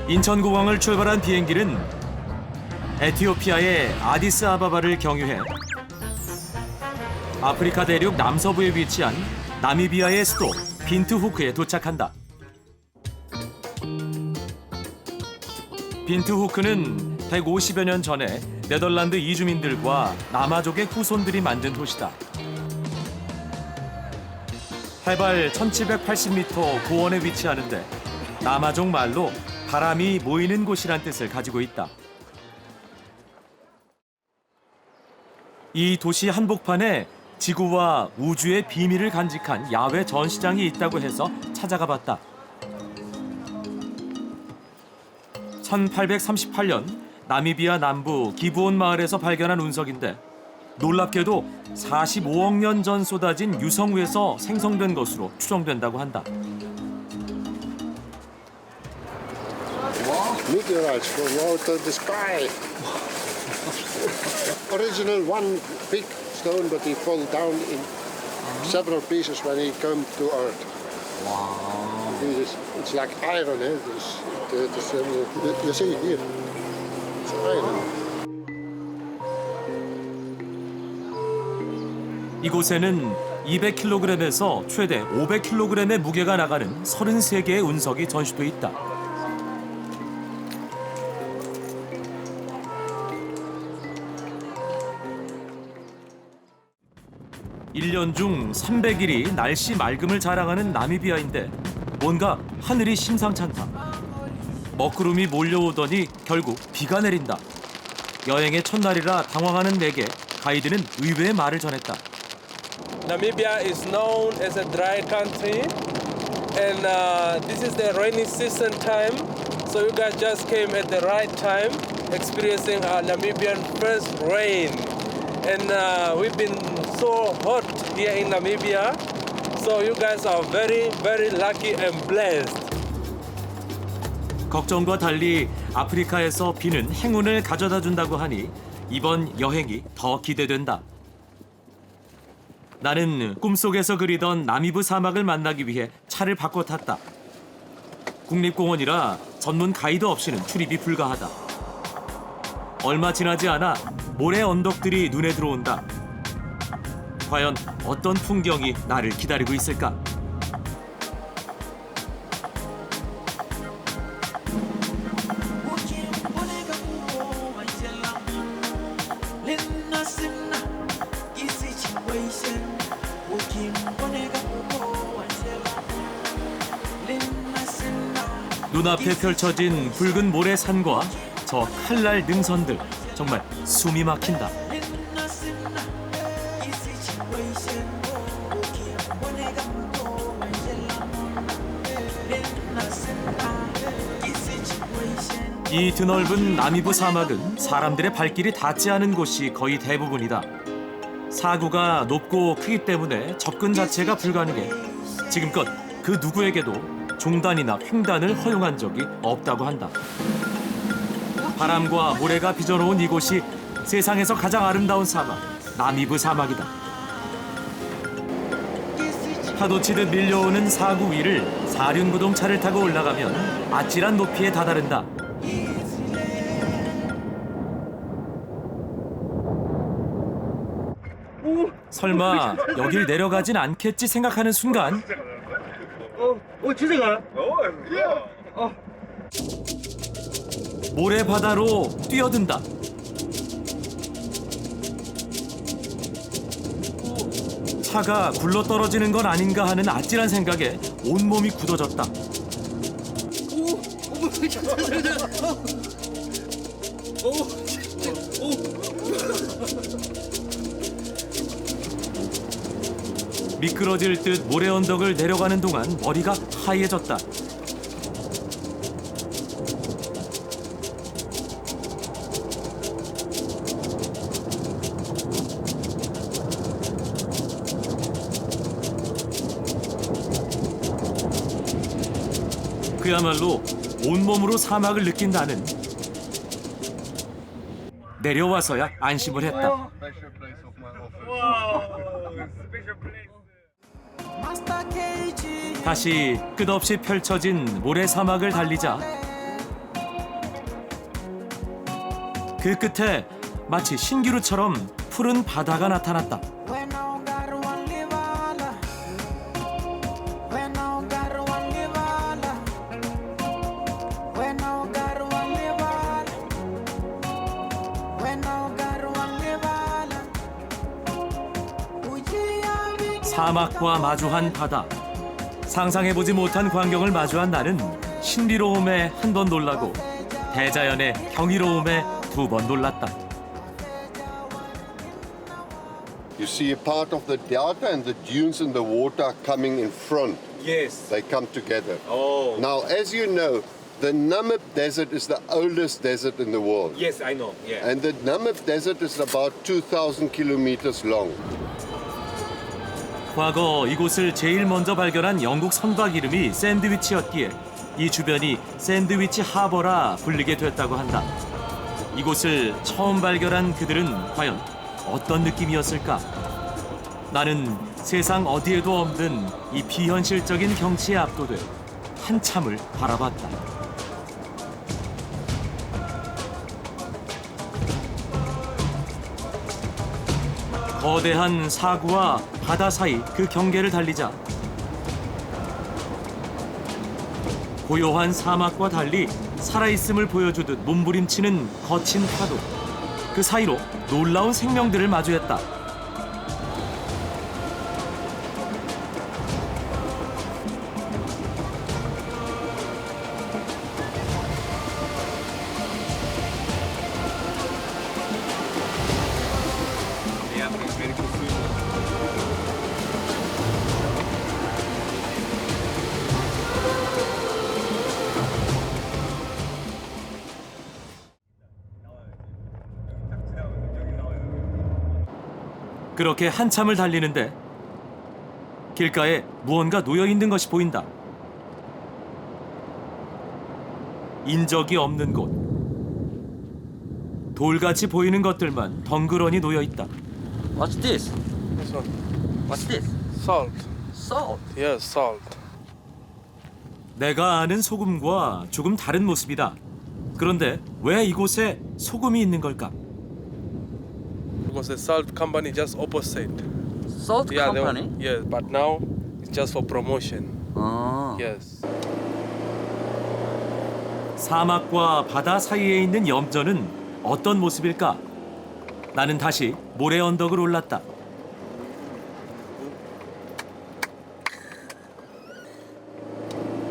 인천공항을 출발한 비행기는 에티오피아의 아디스아바바를 경유해 아프리카 대륙 남서부에 위치한 나미비아의 수도 빈트후크에 도착한다. 빈트후크는 150여 년 전에 네덜란드 이주민들과 나마족의 후손들이 만든 도시다. 해발 1780m 고원에 위치하는데 나마족 말로 바람이 모이는 곳이란 뜻을 가지고 있다. 이 도시 한복판에 지구와 우주의 비밀을 간직한 야외 전시장이 있다고 해서 찾아가 봤다. 1838년 나미비아 남부 기브온 마을에서 발견한 운석인데 놀랍게도 45억 년 전 쏟아진 유성우에서 생성된 것으로 추정된다고 한다. Meteorites from out of the sky. Original one big stone, but he fall down in several pieces when he come to Earth. Wow! It's like iron, eh? You see here, it's iron. 이곳에는 200kg에서 최대 500kg의 무게가 나가는 33개의 운석이 전시돼 있다. 일 년 중 300일이 날씨 맑음을 자랑하는 나미비아인데 뭔가 하늘이 심상찮다. 먹구름이 몰려오더니 결국 비가 내린다. 여행의 첫날이라 당황하는 내게 가이드는 의외의 말을 전했다. Namibia is known as a dry country, and this is the rainy season time. So you guys just came at the right time, experiencing Namibian first rain. And we've been so hot here in Namibia, so you guys are very, very lucky and blessed. 걱정과 달리 아프리카에서 비는 행운을 가져다 준다고 하니 이번 여행이 더 기대된다. 나는 꿈속에서 그리던 나미브 사막을 만나기 위해 차를 바꿔 탔다. 국립공원이라 전문 가이드 없이는 출입이 불가하다. 얼마 지나지 않아 모래 언덕들이 눈에 들어온다. 과연 어떤 풍경이 나를 기다리고 있을까? 눈앞에 펼쳐진 붉은 모래산과 저 칼날 능선들, 정말 숨이 막힌다. 이 드넓은 나미브 사막은 사람들의 발길이 닿지 않은 곳이 거의 대부분이다. 사구가 높고 크기 때문에 접근 자체가 불가능해 지금껏 그 누구에게도 종단이나 횡단을 허용한 적이 없다고 한다. 바람과 모래가 빚어놓은 이곳이 세상에서 가장 아름다운 사막, 나미브 사막이다. 파도치듯 밀려오는 사구 위를 사륜구동차를 타고 올라가면 아찔한 높이에 다다른다. 설마 여길 내려가진 않겠지 생각하는 순간 진짜가? 모래 바다로 뛰어든다. 차가 굴러 떨어지는 건 아닌가 하는 아찔한 생각에 온몸이 굳어졌다. 미끄러질 듯 모래 언덕을 내려가는 동안 머리가 하얘졌다. 그야말로 온몸으로 사막을 느낀다는 내려와서야 안심을 했다. 다시 끝없이 펼쳐진 모래 사막을 달리자 그 끝에 마치 신기루처럼 푸른 바다가 나타났다. 사막과 마주한 바다. 상상해보지 못한 광경을 마주한 나는 신비로움에 한 번 놀라고 대자연의 경이로움에 두 번 놀랐다. You see a part of the delta and the dunes and the water coming in front. Yes. They come together. Oh. Now, as you know, the Namib Desert is the oldest desert in the world. Yes, I know. Yeah. And the Namib Desert is about 2,000 kilometers long. 과거 이곳을 제일 먼저 발견한 영국 선박 이름이 샌드위치였기에 이 주변이 샌드위치 하버라 불리게 됐다고 한다. 이곳을 처음 발견한 그들은 과연 어떤 느낌이었을까? 나는 세상 어디에도 없는 이 비현실적인 경치에 압도돼 한참을 바라봤다. 거대한 사구와 바다 사이 그 경계를 달리자 고요한 사막과 달리 살아있음을 보여주듯 몸부림치는 거친 파도. 그 사이로 놀라운 생명들을 마주했다. Yeah, it's very good food. 그렇게 한참을 달리는데 길가에 무언가 놓여 있는 것이 보인다. 인적이 없는 곳. 돌같이 보이는 것들만 덩그러니 놓여 있다. What's this? This one. What's this? Salt. Salt. Yes, salt. 내가 아는 소금과 조금 다른 모습이다. 그런데 왜 이곳에 소금이 있는 걸까? Because the salt company just opposite. Salt Yeah, company? yeah, but now it's just for promotion. 아. Yes. 사막과 바다 사이에 있는 염전은 어떤 모습일까? 나는 다시 모래 언덕을 올랐다.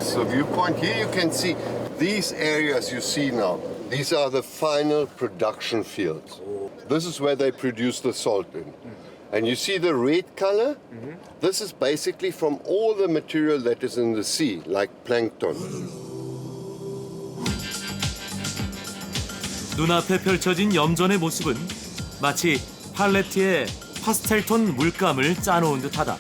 So viewpoint here you can see these areas you see now. These are the final production fields. This is where they produce the salt in. And you see the red color? This is basically from all the material that is in the sea, like plankton. 눈앞에 펼쳐진 염전의 모습은 마치 팔레트에 파스텔톤 물감을 짜놓은 듯하다.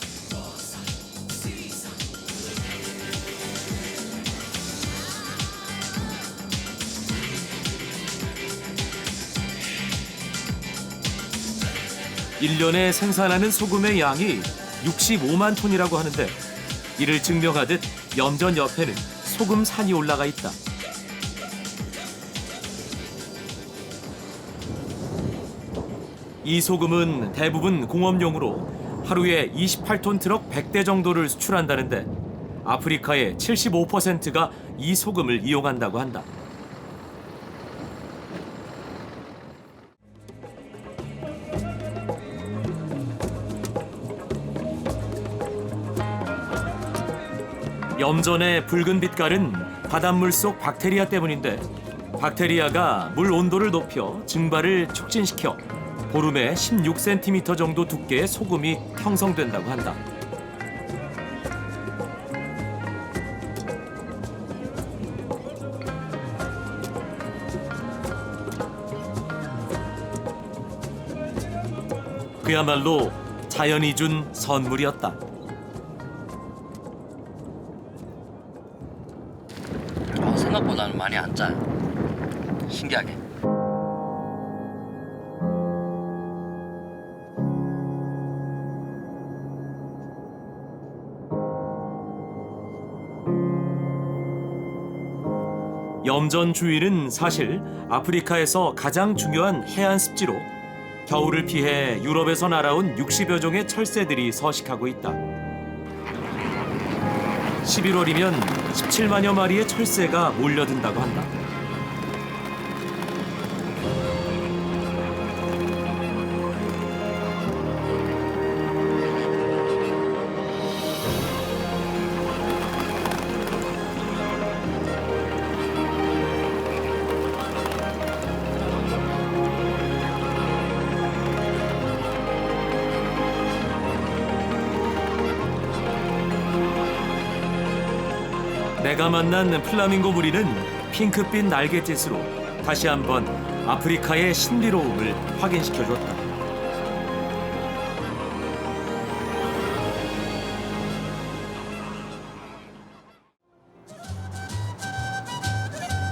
일년에 생산하는 소금의 양이 65만 톤이라고 하는데 이를 증명하듯 염전 옆에는 소금산이 올라가 있다. 이 소금은 대부분 공업용으로 하루에 28톤 트럭 100대 정도를 수출한다는데 아프리카의 75%가 이 소금을 이용한다고 한다. 염전의 붉은 빛깔은 바닷물 속 박테리아 때문인데 박테리아가 물 온도를 높여 증발을 촉진시켜 보름에 16cm 정도 두께의 소금이 형성된다고 한다. 그야말로 자연이 준 선물이었다. 생각보다는 많이 안 짜요. 신기하게. 염전 주위는 사실 아프리카에서 가장 중요한 해안 습지로 겨울을 피해 유럽에서 날아온 60여 종의 철새들이 서식하고 있다. 11월이면 17만여 마리의 철새가 몰려든다고 한다. 내가 만난 플라밍고 무리는 핑크빛 날갯짓으로 다시 한번 아프리카의 신비로움을 확인시켜줬다.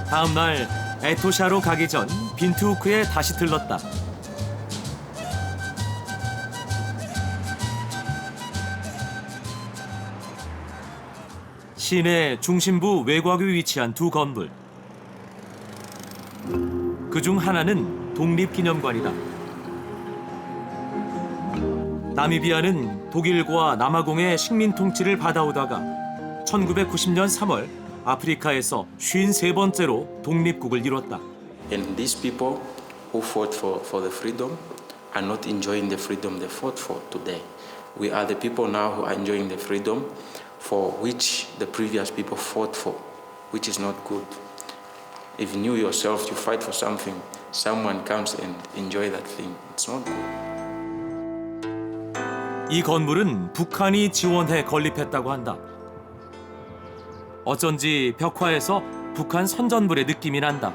다음 날 에토샤로 가기 전 빈투후크에 다시 들렀다. 시내 중심부 외곽에 위치한 두 건물. 그중 하나는 독립기념관이다. 나미비아는 독일과 남아공의 식민 통치를 받아오다가 1990년 3월 아프리카에서 53번째로 독립국을 이뤘다. And these people who fought for the freedom are not enjoying the freedom they fought for today. We are the people now who are enjoying the freedom for which the previous people fought for, which is not good. If you yourself you fight for something, someone comes and enjoy that thing. It's not good. 이 건물은 북한이 지원해 건립했다고 한다. 어쩐지 벽화에서 북한 선전물의 느낌이 난다.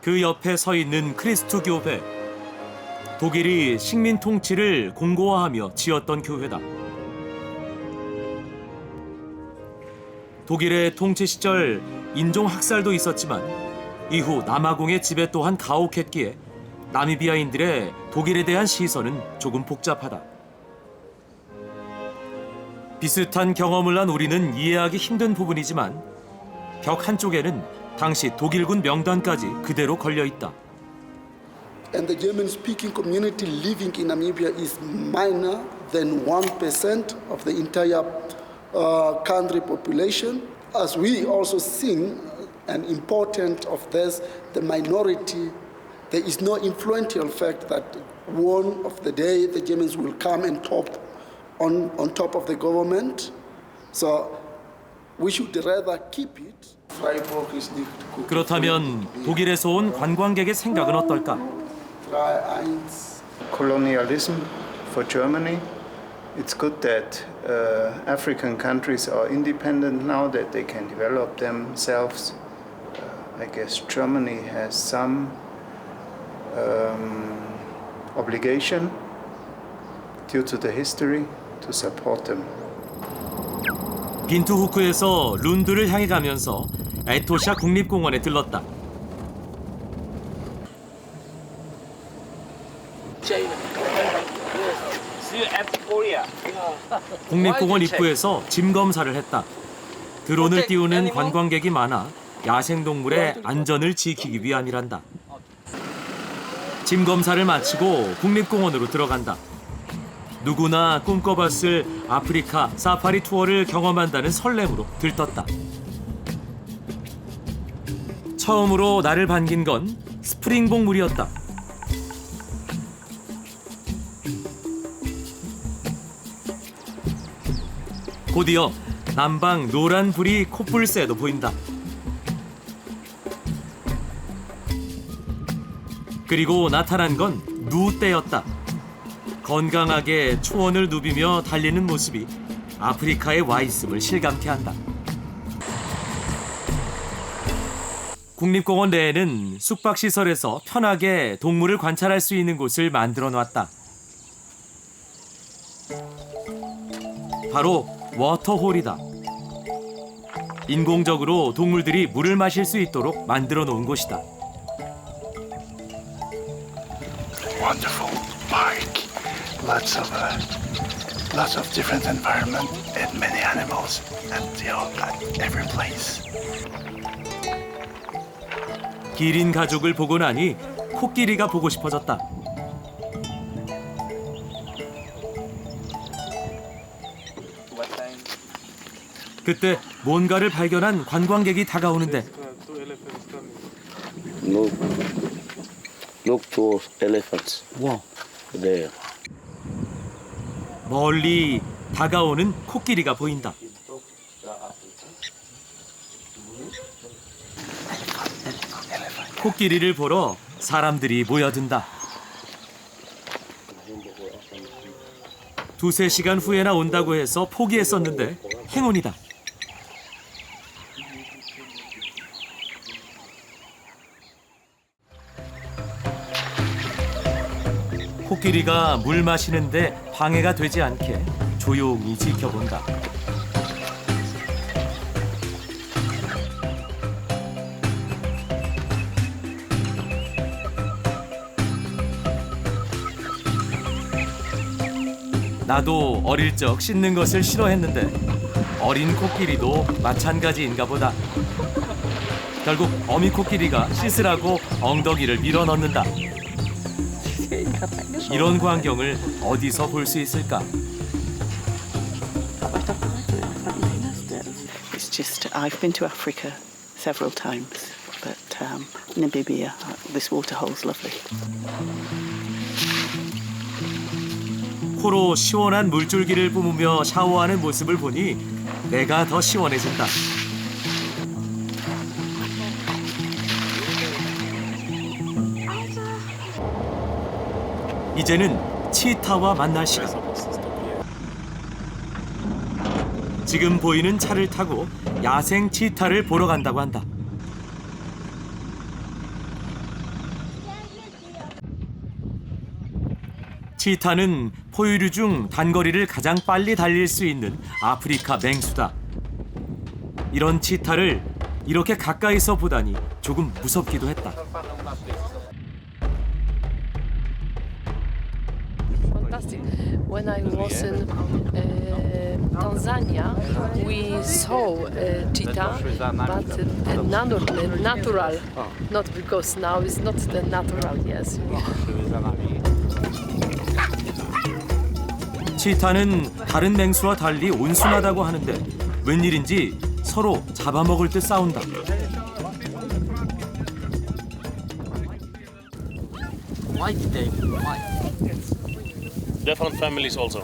그 옆에 서 있는 크리스투 교회. 독일이 식민 통치를 공고화하며 지었던 교회다. 독일의 통치 시절 인종 학살도 있었지만 이후 남아공의 지배 또한 가혹했기에 나미비아인들의 독일에 대한 시선은 조금 복잡하다. 비슷한 경험을 한 우리는 이해하기 힘든 부분이지만 벽 한쪽에는 당시 독일군 명단까지 그대로 걸려 있다. And the German-speaking community living in Namibia is minor than 1% of the entire country population. As we also seen an important of this, the minority, there is no influential fact that one of the day the Germans will come and on top of the government. So we should rather keep it. Freiburg is the 그렇다면 독일에서 온 관광객의 생각은 어떨까? Colonialism for Germany. It's good that African countries are independent now, that they can develop themselves. I guess Germany has some obligation due to the history to support them. 빈투후크에서 룬드를 향해 가면서 에토샤 국립공원에 들렀다. 국립공원 입구에서 짐 검사를 했다. 드론을 띄우는 관광객이 많아 야생동물의 안전을 지키기 위함이란다. 짐 검사를 마치고 국립공원으로 들어간다. 누구나 꿈꿔봤을 아프리카 사파리 투어를 경험한다는 설렘으로 들떴다. 처음으로 나를 반긴 건 스프링복 물이었다. 곧이어 남방 노란 불이 콧불새도 보인다. 그리고 나타난 건 누떼였다. 건강하게 초원을 누비며 달리는 모습이 아프리카에 와 있음을 실감케 한다. 국립공원 내에는 숙박시설에서 편하게 동물을 관찰할 수 있는 곳을 만들어 놨다. 바로 워터홀이다. 인공적으로 동물들이 물을 마실 수 있도록 만들어 놓은 곳이다. Wonderful park. Lots of lots of different environment and many animals, and they are at every place. 기린 가족을 보고 나니 코끼리가 보고 싶어졌다. 그때 뭔가를 발견한 관광객이 다가오는데 Look to elephants. 와. There. 멀리 다가오는 코끼리가 보인다. 코끼리를 보러 사람들이 모여든다. 2-3시간 후에나 온다고 해서 포기했었는데 행운이다. 코끼리가 물 마시는데 방해가 되지 않게 조용히 지켜본다. 나도 어릴 적 씻는 것을 싫어했는데 어린 코끼리도 마찬가지인가 보다. 결국 어미 코끼리가 씻으라고 엉덩이를 밀어넣는다. 이런 광경을 어디서 볼 수 있을까? It's just I've been to Africa several times, but Namibia, this waterhole's lovely. 코로 시원한 물줄기를 뿜으며 샤워하는 모습을 보니 내가 더 시원해진다. 이제는 치타와 만날 시간. 지금 보이는 차를 타고 야생 치타를 보러 간다고 한다. 치타는 포유류 중 단거리를 가장 빨리 달릴 수 있는 아프리카 맹수다. 이런 치타를 이렇게 가까이서 보다니 조금 무섭기도 했다. Fantastic. When I was in Tanzania, we saw cheetah, but natural, not because now it's not the natural, yes. 치타는 다른 맹수와 달리 온순하다고 하는데 웬일인지 서로 잡아먹을 듯 싸운다. Why did they? Why? Different families also.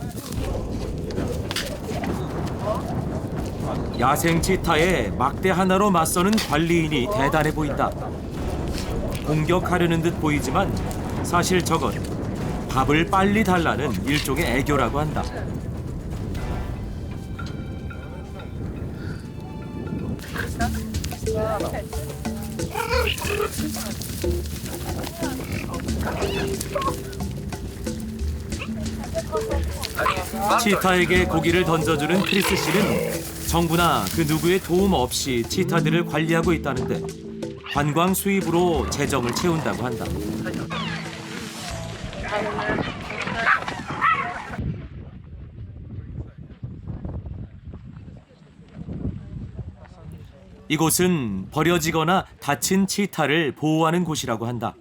야생 치타에 막대 하나로 맞서는 관리인이 대단해 보인다. 공격하려는 듯 보이지만 사실 저건 밥을 빨리 달라는 일종의 애교라고 한다. 치타에게 고기를 던져주는 크리스 씨는 정부나 그 누구의 도움 없이 치타들을 관리하고 있다는데 관광 수입으로 재정을 채운다고 한다. 이곳은 버려지거나 다친 치타를 보호하는 곳이라고 한다.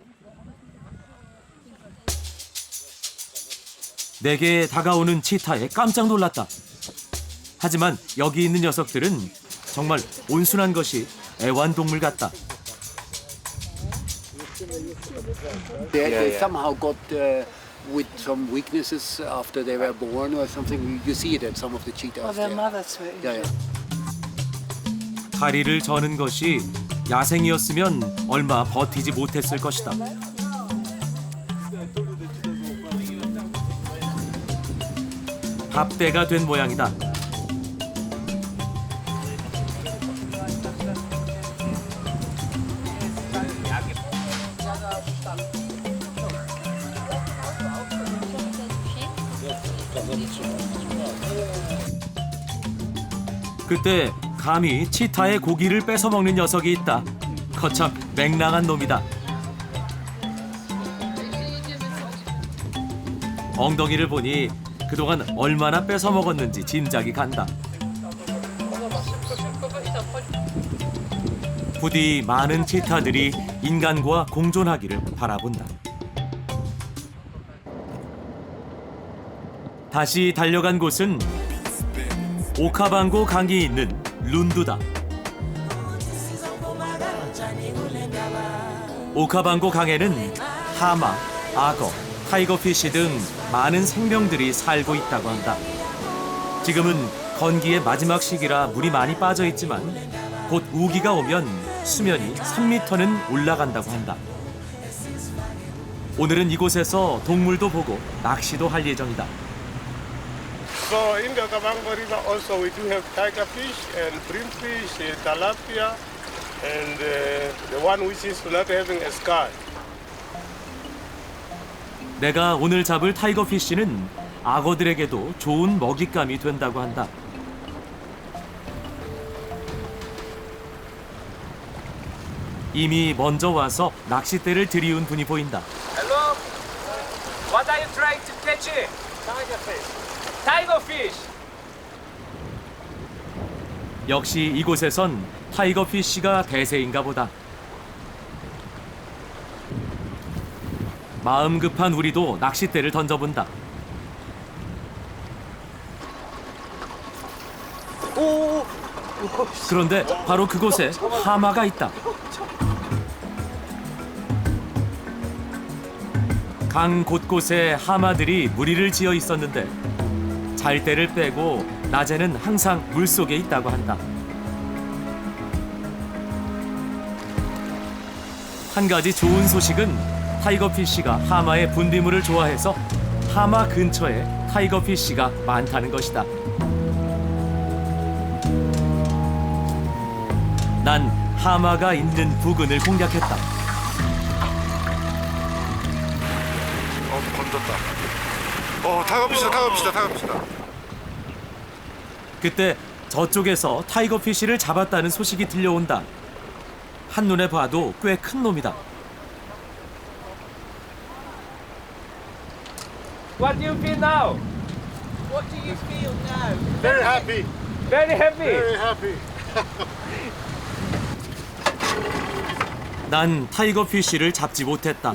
내게 다가오는 치타에 깜짝 놀랐다. 하지만 여기 있는 녀석들은 정말 온순한 것이 애완동물 같다. They somehow got with some weaknesses after they were born or something. You see it at some of the cheetahs. Oh, their mothers were. Yeah, yeah. 다리를 저는 것이 야생이었으면 얼마 버티지 못했을 것이다. 밥대가 된 모양이다. 그때 감히 치타의 고기를 뺏어 먹는 녀석이 있다. 거참 맹랑한 놈이다. 엉덩이를 보니 그동안 얼마나 뺏어 먹었는지 짐작이 간다. 부디 많은 치타들이 인간과 공존하기를 바라본다. 다시 달려간 곳은 오카방고 강이 있는 룬두다. 오카방고 강에는 하마, 악어, 타이거피쉬 등 많은 생명들이 살고 있다고 한다. 지금은 건기의 마지막 시기라 물이 많이 빠져 있지만 곧 우기가 오면 수면이 3m는 올라간다고 한다. 오늘은 이곳에서 동물도 보고 낚시도 할 예정이다. So in the Okavango River also we do have tiger fish and bream fish, tilapia, and the one which is not having a scar. 내가 오늘 잡을 타이거피쉬는 악어들에게도 좋은 먹잇감이 된다고 한다. 이미 먼저 와서 낚싯대를 들이운 분이 보인다. Hello? What are you trying to catch? Tiger fish. Tiger fish. 역시 이곳에선 타이거피쉬가 대세인가 보다. 마음 급한 우리도 낚싯대를 던져본다. 그런데 바로 그곳에 하마가 있다. 강 곳곳에 하마들이 무리를 지어 있었는데 잘 때를 빼고 낮에는 항상 물속에 있다고 한다. 한 가지 좋은 소식은 타이거피쉬가 하마의 분비물을 좋아해서 하마 근처에 타이거피쉬가 많다는 것이다. 난 하마가 있는 부근을 공략했다. 건졌다. 타이거피시다. 그때 저쪽에서 타이거피쉬를 잡았다는 소식이 들려온다. 한눈에 봐도 꽤 큰 놈이다. What do you feel now? What do you feel now? Very happy. Very happy. Very happy. 난 타이거피쉬를 잡지 못했다.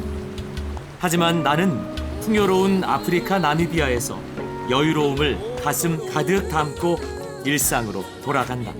하지만 나는 풍요로운 아프리카 나미비아에서 여유로움을 가슴 가득 담고 일상으로 돌아간다.